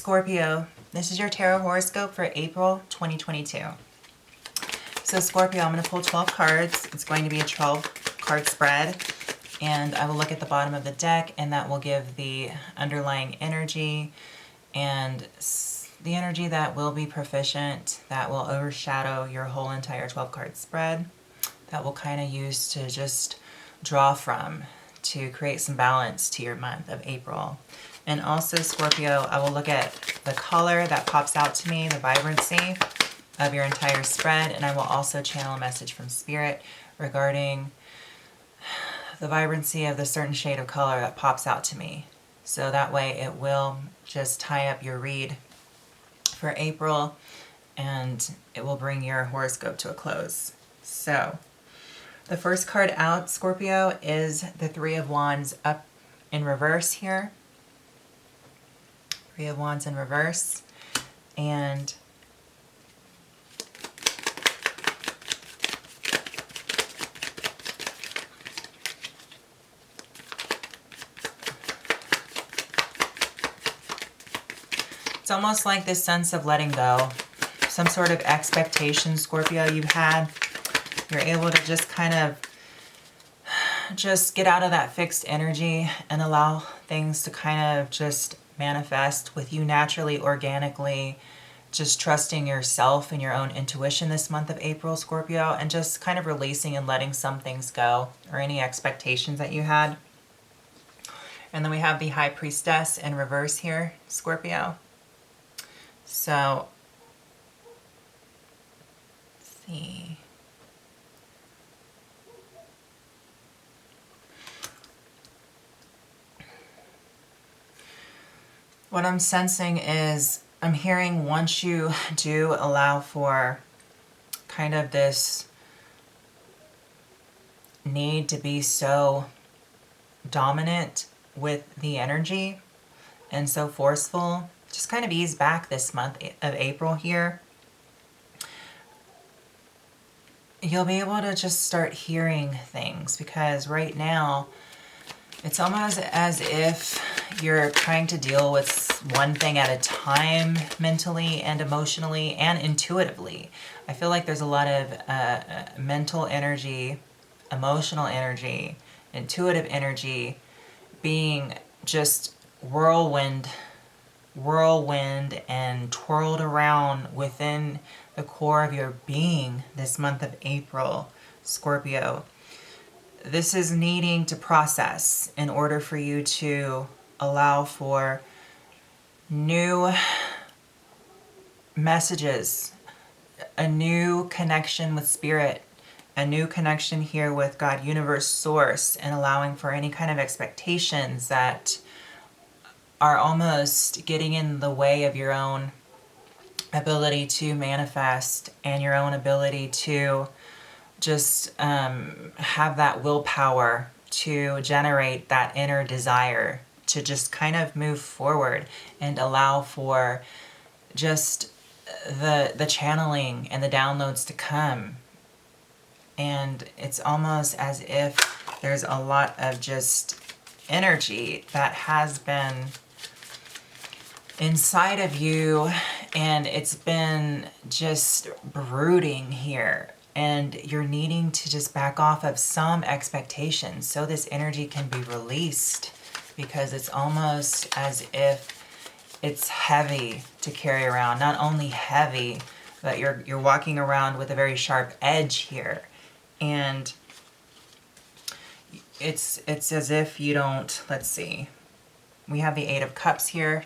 Scorpio, this is your tarot horoscope for April 2022. So Scorpio, I'm going to pull 12 cards. It's going to be a 12 card spread, and I will look at the bottom of the deck, and that will give the underlying energy and the energy that will be proficient, that will overshadow your whole entire 12 card spread, that will kind of use to just draw from to create some balance to your month of April. And also, Scorpio, I will look at the color that pops out to me, the vibrancy of your entire spread, and I will also channel a message from Spirit regarding the vibrancy of the certain shade of color that pops out to me. So that way it will just tie up your read for April, and it will bring your horoscope to a close. So the first card out, Scorpio, is the Three of Wands up in reverse here. Three of Wands in reverse. And it's almost like this sense of letting go. Some sort of expectation, Scorpio, you've had. You're able to just kind of just get out of that fixed energy and allow things to kind of just manifest with you naturally, organically, just trusting yourself and your own intuition this month of April, Scorpio, and just kind of releasing and letting some things go or any expectations that you had. And then we have the High Priestess in reverse here, Scorpio. So, let's see. What I'm sensing is, I'm hearing once you do allow for kind of this need to be so dominant with the energy and so forceful, just kind of ease back this month of April here. You'll be able to just start hearing things, because right now it's almost as if you're trying to deal with one thing at a time, mentally and emotionally and intuitively. I feel like there's a lot of mental energy, emotional energy, intuitive energy being just whirlwind and twirled around within the core of your being this month of April, Scorpio. This is needing to process in order for you to allow for new messages, a new connection with Spirit, a new connection here with God, Universe, Source, and allowing for any kind of expectations that are almost getting in the way of your own ability to manifest and your own ability to just have that willpower to generate that inner desire to just kind of move forward and allow for just the channeling and the downloads to come. And it's almost as if there's a lot of just energy that has been inside of you, and it's been just brooding here, and you're needing to just back off of some expectations so this energy can be released, because it's almost as if it's heavy to carry around. Not only heavy, but you're walking around with a very sharp edge here, and it's as if you don't, let's see, we have the Eight of Cups here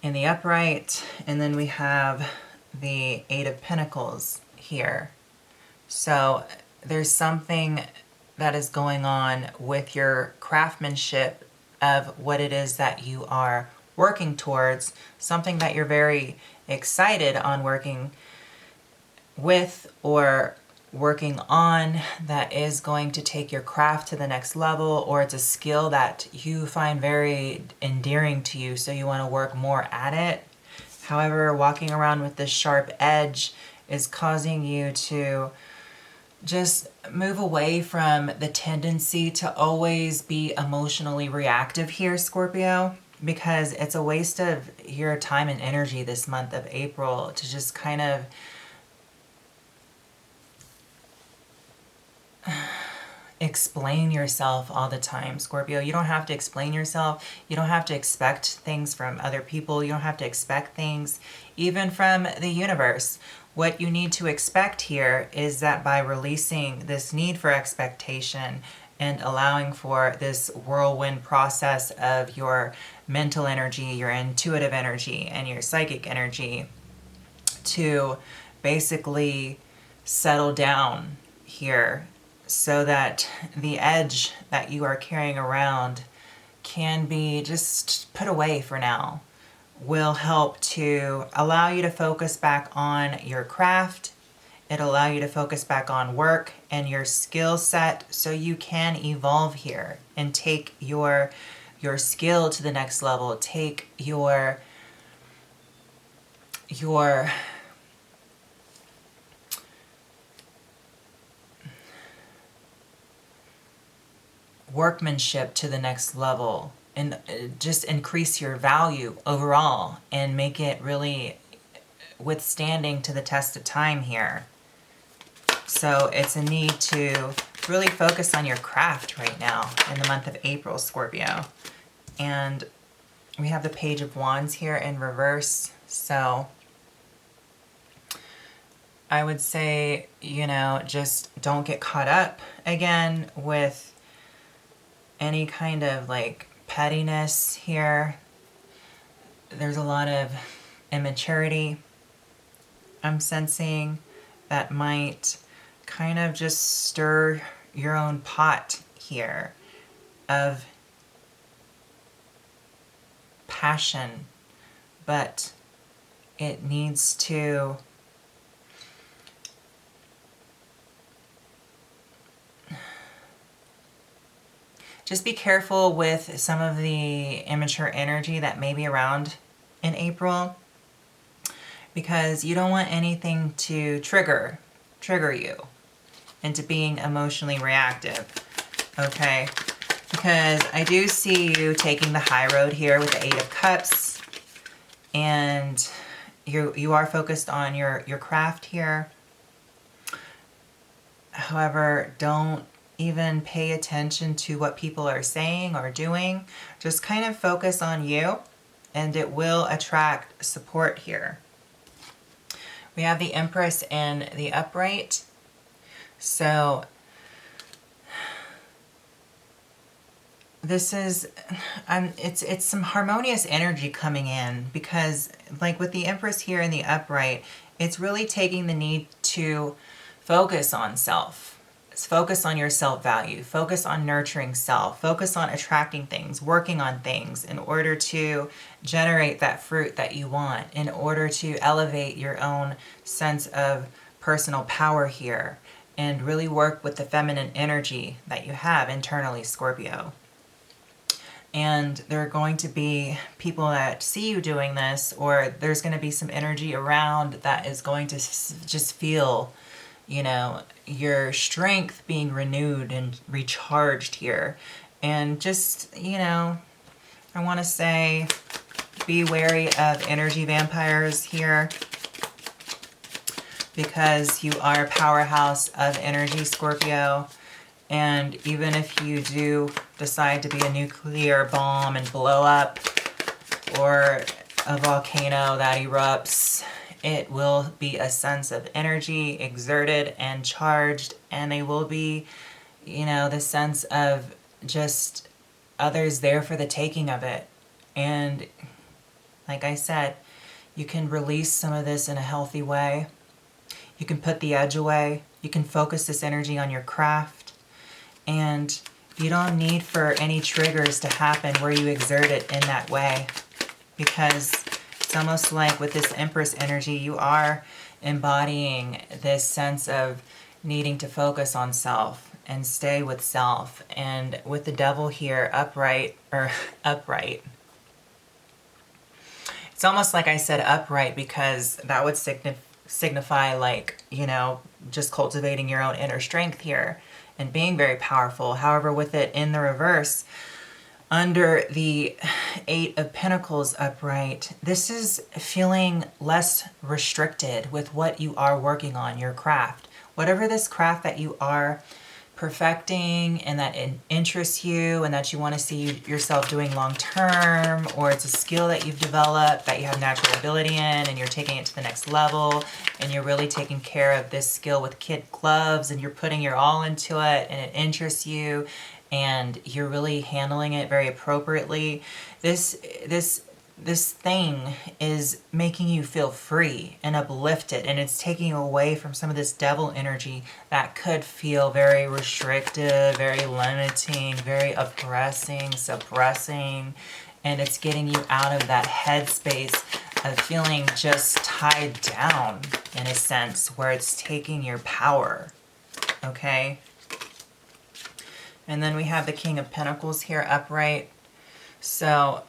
in the upright, and then we have the Eight of Pentacles here. So there's something that is going on with your craftsmanship of what it is that you are working towards, something that you're very excited on working with or working on, that is going to take your craft to the next level, or it's a skill that you find very endearing to you, so you want to work more at it. However, walking around with this sharp edge is causing you to just move away from the tendency to always be emotionally reactive here, Scorpio. because it's a waste of your time and energy this month of April to just kind of explain yourself all the time, Scorpio. You don't have to explain yourself. You don't have to expect things from other people. You don't have to expect things even from the universe. What you need to expect here is that by releasing this need for expectation and allowing for this whirlwind process of your mental energy, your intuitive energy, and your psychic energy to basically settle down here, so that the edge that you are carrying around can be just put away for now, will help to allow you to focus back on your craft. It'll allow you to focus back on work and your skill set so you can evolve here and take your skill to the next level. Take your workmanship to the next level, and just increase your value overall and make it really withstanding to the test of time here. So it's a need to really focus on your craft right now in the month of April, Scorpio. And we have the Page of Wands here in reverse. So I would say, just don't get caught up again with any kind of like pettiness here. There's a lot of immaturity I'm sensing that might kind of just stir your own pot here of passion, but it needs to just be careful with some of the immature energy that may be around in April, because you don't want anything to trigger you into being emotionally reactive, okay? Because I do see you taking the high road here with the Eight of Cups, and you are focused on your craft here. However, don't even pay attention to what people are saying or doing. Just kind of focus on you, and it will attract support here. We have the Empress in the upright. So this is, it's some harmonious energy coming in, because like with the Empress here in the upright, it's really taking the need to focus on self. Focus on your self-value, focus on nurturing self, focus on attracting things, working on things in order to generate that fruit that you want, in order to elevate your own sense of personal power here, and really work with the feminine energy that you have internally, Scorpio. And there are going to be people that see you doing this, or there's going to be some energy around that is going to just feel, your strength being renewed and recharged here. And just, I want to say, be wary of energy vampires here, because you are a powerhouse of energy, Scorpio. And even if you do decide to be a nuclear bomb and blow up, or a volcano that erupts, it will be a sense of energy exerted and charged, and they will be, the sense of just others there for the taking of it. And like I said, you can release some of this in a healthy way. You can put the edge away. You can focus this energy on your craft. And you don't need for any triggers to happen where you exert it in that way, because it's almost like with this Empress energy, you are embodying this sense of needing to focus on self and stay with self. And with the Devil here upright, it's almost like I said upright, because that would signify like, just cultivating your own inner strength here and being very powerful. However, with it in the reverse, Under the Eight of Pentacles upright, this is feeling less restricted with what you are working on, your craft. Whatever this craft that you are perfecting and that it interests you and that you want to see yourself doing long term, or it's a skill that you've developed that you have natural ability in and you're taking it to the next level and you're really taking care of this skill with kid gloves and you're putting your all into it and it interests you and you're really handling it very appropriately. This thing is making you feel free and uplifted, and it's taking you away from some of this devil energy that could feel very restrictive, very limiting, very oppressing, suppressing, and it's getting you out of that headspace of feeling just tied down in a sense where it's taking your power, okay? And then we have the King of Pentacles here upright. So,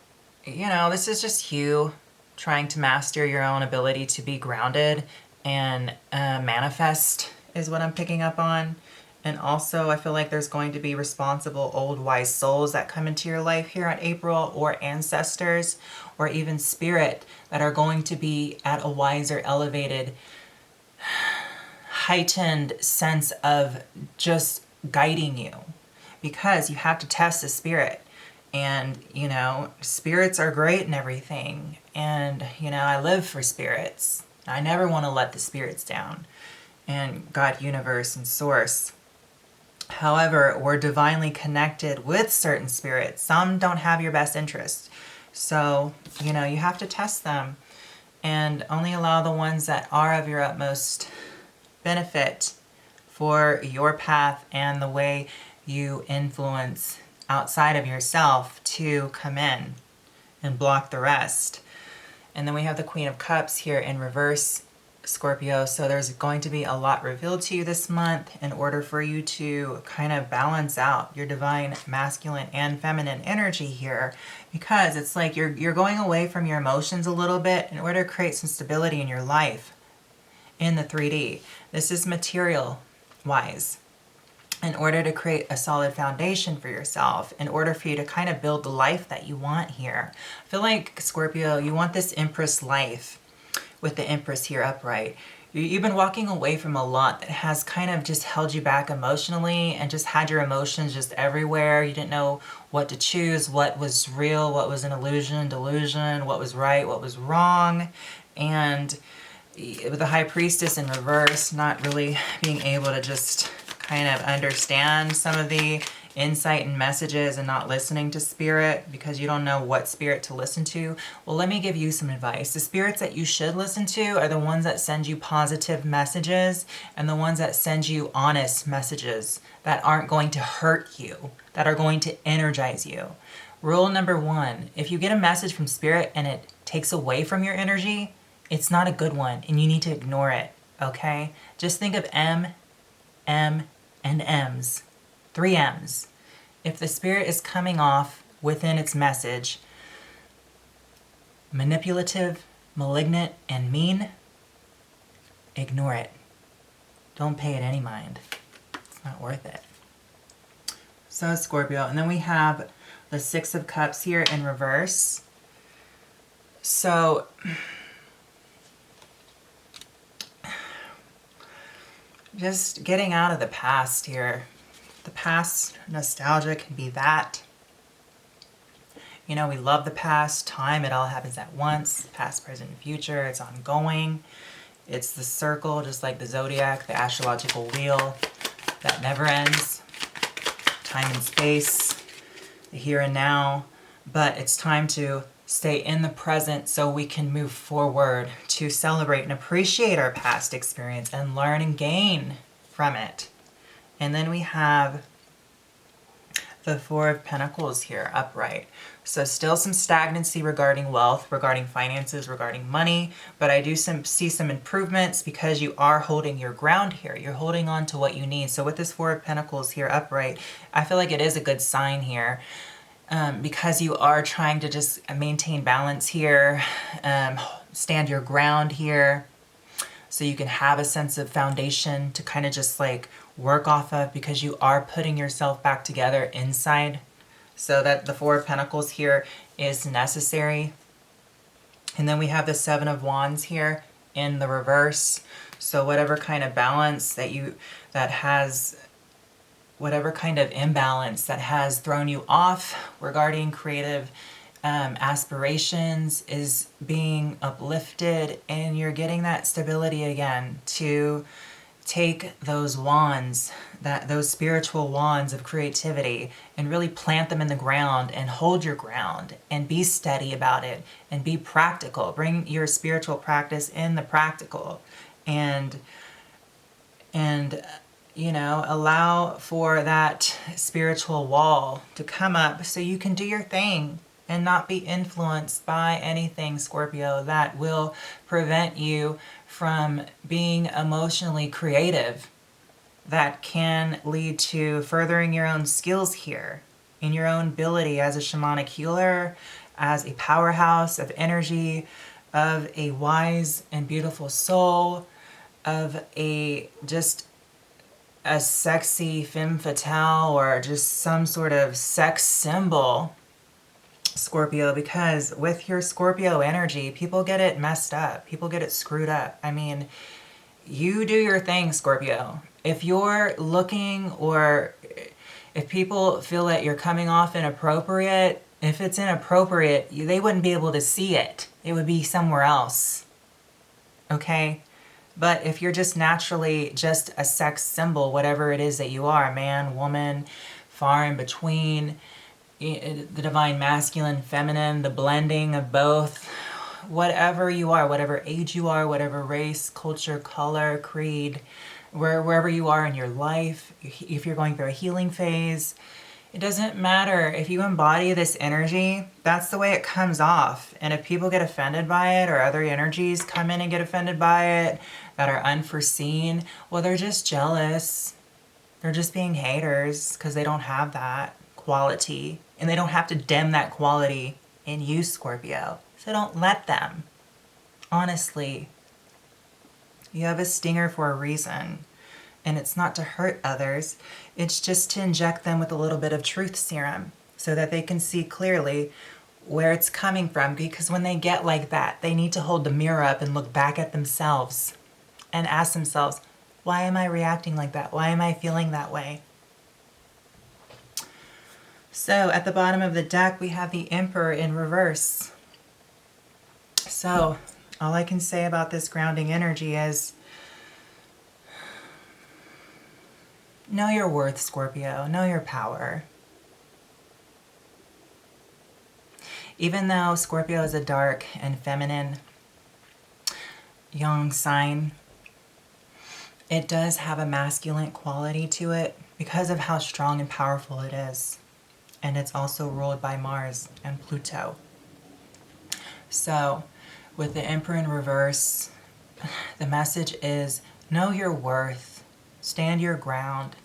you know, this is just you trying to master your own ability to be grounded and manifest is what I'm picking up on. And also I feel like there's going to be responsible old wise souls that come into your life here in April, or ancestors, or even spirit that are going to be at a wiser, elevated, heightened sense of just guiding you, because you have to test the spirit. And, you know, spirits are great and everything. And, you know, I live for spirits. I never want to let the spirits down. And God, universe, and source. However, we're divinely connected with certain spirits. Some don't have your best interest. So, you know, you have to test them. And only allow the ones that are of your utmost benefit for your path and the way you influence outside of yourself to come in and block the rest. And then we have the Queen of Cups here in reverse, Scorpio. So there's going to be a lot revealed to you this month in order for you to kind of balance out your divine masculine and feminine energy here, because it's like you're going away from your emotions a little bit in order to create some stability in your life in the 3D. This is material wise. In order to create a solid foundation for yourself, in order for you to kind of build the life that you want here. I feel like, Scorpio, you want this Empress life with the Empress here upright. You've been walking away from a lot that has kind of just held you back emotionally and just had your emotions just everywhere. You didn't know what to choose, what was real, what was an illusion, delusion, what was right, what was wrong. And with the High Priestess in reverse, not really being able to just kind of understand some of the insight and messages and not listening to spirit because you don't know what spirit to listen to. Well, let me give you some advice. The spirits that you should listen to are the ones that send you positive messages and the ones that send you honest messages that aren't going to hurt you, that are going to energize you. Rule number 1, if you get a message from spirit and it takes away from your energy, it's not a good one and you need to ignore it, okay? Just think of M, and M's. 3 M's. If the spirit is coming off within its message manipulative, malignant, and mean, ignore it. Don't pay it any mind. It's not worth it. So Scorpio. And then we have the Six of Cups here in reverse. So just getting out of the past here. The past, nostalgia can be that. You know, we love the past. Time, it all happens at once. Past, present, and future. It's ongoing. It's the circle, just like the zodiac, the astrological wheel that never ends. Time and space, the here and now. But it's time to stay in the present so we can move forward to celebrate and appreciate our past experience and learn and gain from it. And then we have the Four of Pentacles here upright. So still some stagnancy regarding wealth, regarding finances, regarding money, but I do see some improvements because you are holding your ground here. You're holding on to what you need. So with this Four of Pentacles here upright, I feel like it is a good sign here. Because you are trying to just maintain balance here, stand your ground here, so you can have a sense of foundation to kind of just like work off of, because you are putting yourself back together inside So that the Four of Pentacles here is necessary. And then we have the Seven of Wands here in the reverse. So whatever kind of balance whatever kind of imbalance that has thrown you off regarding creative aspirations is being uplifted, and you're getting that stability again to take those wands, those spiritual wands of creativity, and really plant them in the ground and hold your ground and be steady about it and be practical. Bring your spiritual practice in the practical, and you know, allow for that spiritual wall to come up so you can do your thing and not be influenced by anything, Scorpio, that will prevent you from being emotionally creative, that can lead to furthering your own skills here, in your own ability as a shamanic healer, as a powerhouse of energy, of a wise and beautiful soul, of just a sexy femme fatale, or just some sort of sex symbol, Scorpio, because with your Scorpio energy, people get it messed up. People get it screwed up. I mean, you do your thing, Scorpio. If you're looking, or if people feel that you're coming off inappropriate, if it's inappropriate, they wouldn't be able to see it. It would be somewhere else. Okay? But if you're just naturally just a sex symbol, whatever it is that you are, man, woman, far in between, the divine masculine, feminine, the blending of both, whatever you are, whatever age you are, whatever race, culture, color, creed, wherever you are in your life, if you're going through a healing phase, it doesn't matter. If you embody this energy, that's the way it comes off. And if people get offended by it, or other energies come in and get offended by it that are unforeseen, well, they're just jealous. They're just being haters because they don't have that quality, and they don't have to dim that quality in you, Scorpio. So don't let them. Honestly, you have a stinger for a reason, and it's not to hurt others. It's just to inject them with a little bit of truth serum so that they can see clearly where it's coming from, because when they get like that, they need to hold the mirror up and look back at themselves and ask themselves, why am I reacting like that? Why am I feeling that way? So at the bottom of the deck, we have the Emperor in reverse. So all I can say about this grounding energy is, know your worth, Scorpio. Know your power. Even though Scorpio is a dark and feminine young sign, it does have a masculine quality to it because of how strong and powerful it is. And it's also ruled by Mars and Pluto. So with the Emperor in reverse, the message is know your worth, stand your ground,